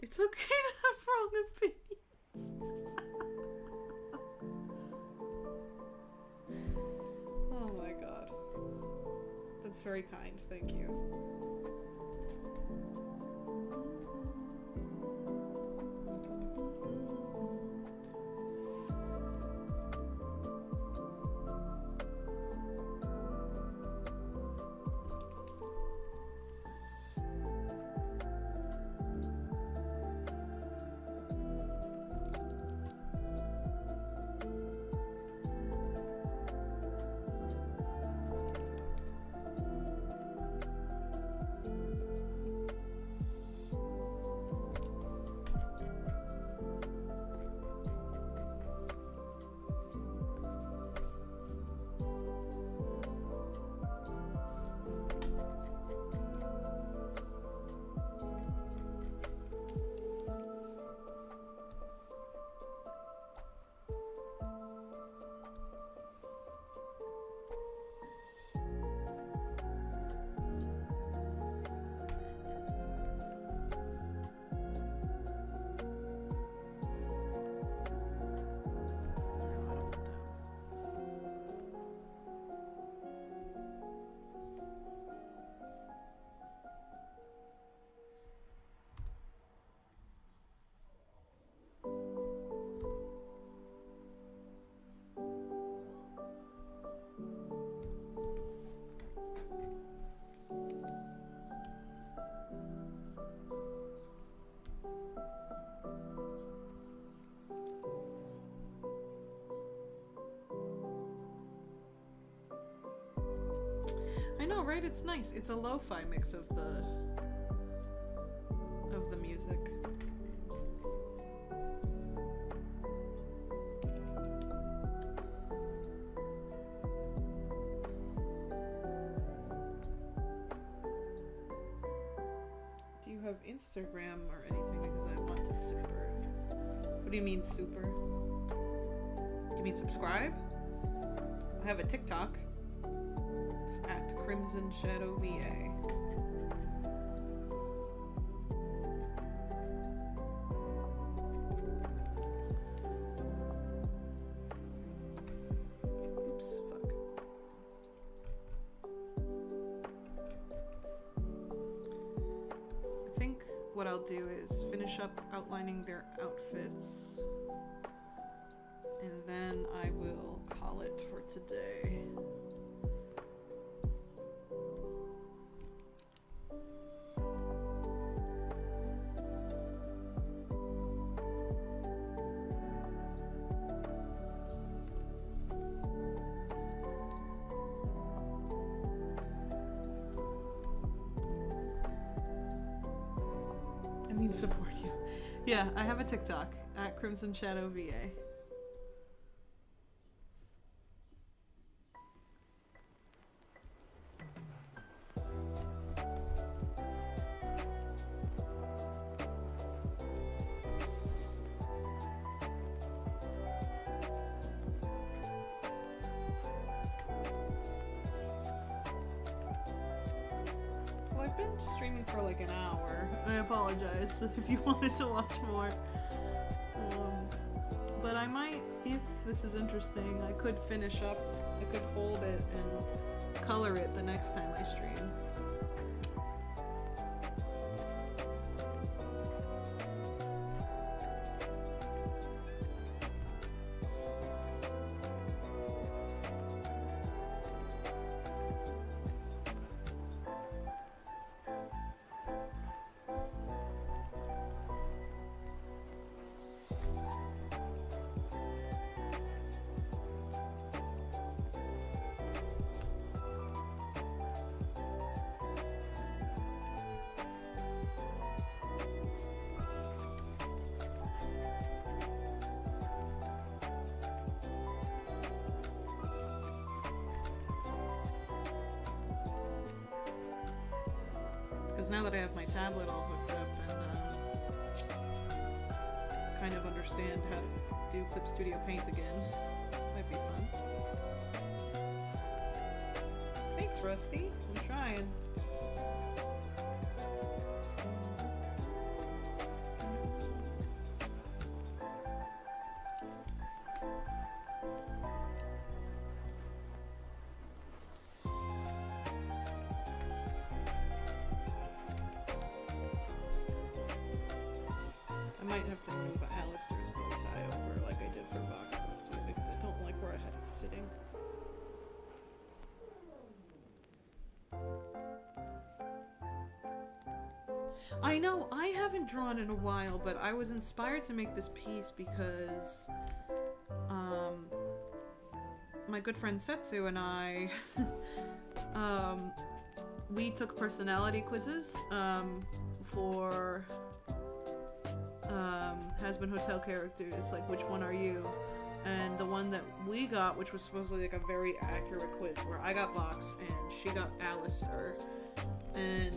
It's okay to have wrong opinions. Oh my god. That's very kind, thank you. right? It's nice. It's a lo-fi mix of the music. Do you have Instagram or anything? Because I want to super. What do you mean super? Do you mean subscribe? I have a TikTok. It's at Crimson Shadow VA. Oops, fuck. I think what I'll do is finish up outlining their outfits, and then I will call it for today. I mean support you. Yeah, I have a TikTok at Crimson Shadow VA. Well, I've been streaming for like an hour. I apologize if you wanted to watch more. But I might, if this is interesting, I could finish up, I could hold it and color it the next time I stream. Because now that I have my tablet all hooked up and kind of understand how to do Clip Studio Paint again, might be fun. Thanks, Rusty. I'm trying. I might have to move Alistair's bow tie over like I did for Vox's too, because I don't like where I had it sitting. I know, I haven't drawn in a while, but I was inspired to make this piece because my good friend Setsu and I we took personality quizzes for Hazbin Hotel characters, like which one are you? And the one that we got, which was supposedly like a very accurate quiz, where I got Vox and she got Alistair, and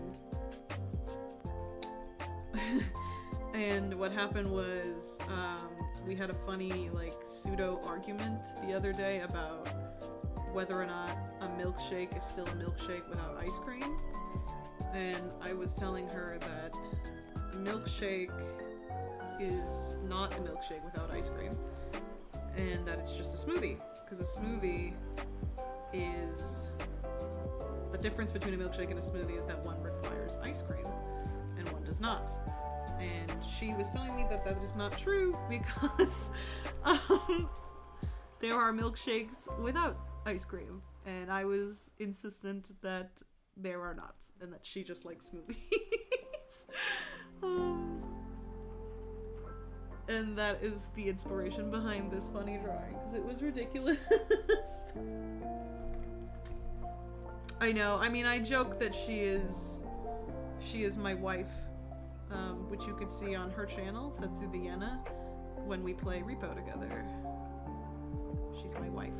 and what happened was we had a funny like pseudo argument the other day about whether or not a milkshake is still a milkshake without ice cream, and I was telling her that a milkshake is not a milkshake without ice cream, and that it's just a smoothie, because a smoothie is, the difference between a milkshake and a smoothie is that one requires ice cream and one does not. And she was telling me that that is not true, because there are milkshakes without ice cream, and I was insistent that there are not, and that she just likes smoothies. And that is the inspiration behind this funny drawing, because it was ridiculous. I know. I mean, I joke that she is my wife, which you can see on her channel, Setsu the Yena, when we play Repo together. She's my wife.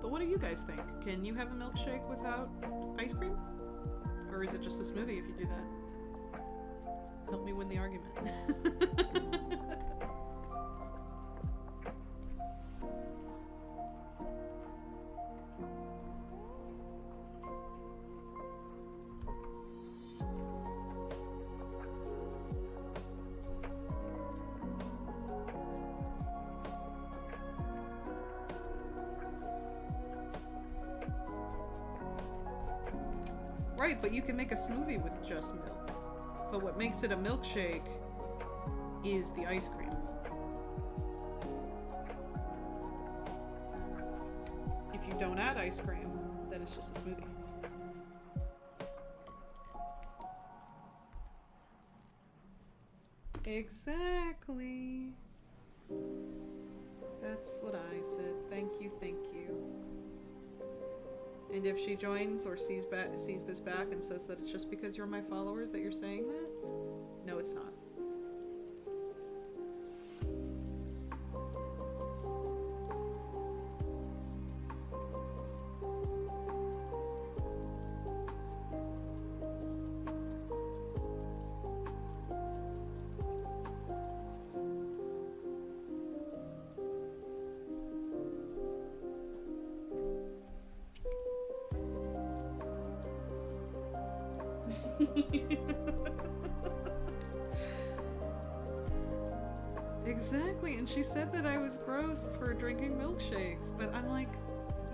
But what do you guys think? Can you have a milkshake without ice cream? Or is it just a smoothie if you do that? Help me win the argument. Right, but you can make a smoothie with just milk. But what makes it a milkshake is the ice cream. If you don't add ice cream, then it's just a smoothie. Exactly. That's what I said. Thank you, thank you. And if she joins or sees this back and says that it's just because you're my followers that you're saying that, no, it's not. Exactly, and she said that I was gross for drinking milkshakes, but I'm like,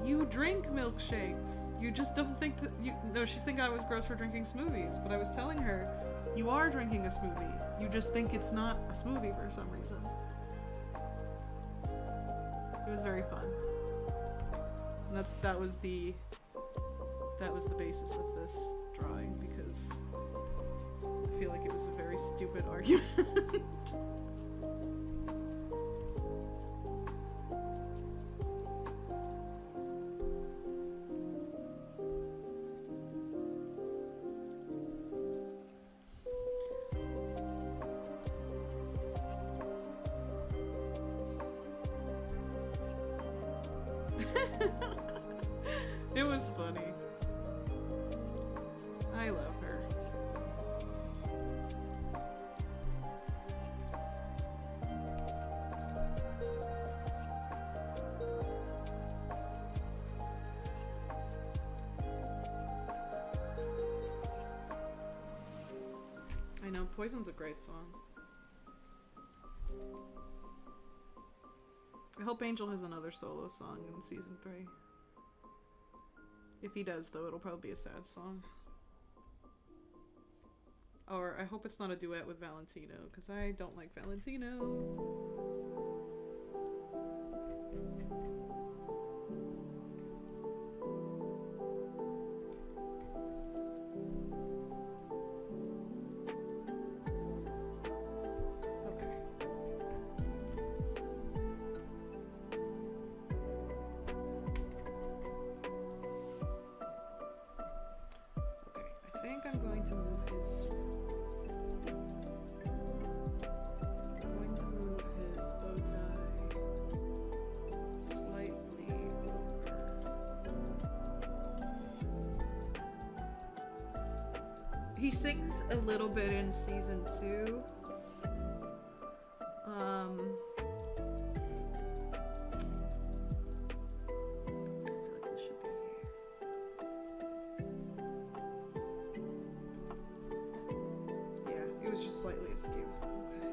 you drink milkshakes. You just don't think that you... No, she's thinking I was gross for drinking smoothies, but I was telling her, you are drinking a smoothie. You just think it's not a smoothie for some reason. It was very fun. And that was the basis of this drawing, because I feel like it was a very stupid argument. It was funny. I love her. I know, Poison's a great song. I hope Angel has another solo song in season 3. If he does, though, it'll probably be a sad song. Or I hope it's not a duet with Valentino, because I don't like Valentino. He sings a little bit in season 2. I feel like this should be here. Yeah, it was just slightly askew. Okay.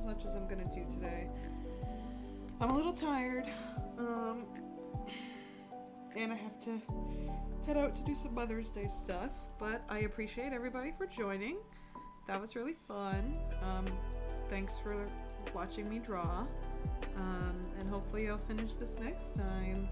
as much as I'm gonna do today. I'm a little tired, and I have to head out to do some Mother's Day stuff, but I appreciate everybody for joining. That was really fun. Thanks for watching me draw, and hopefully I'll finish this next time.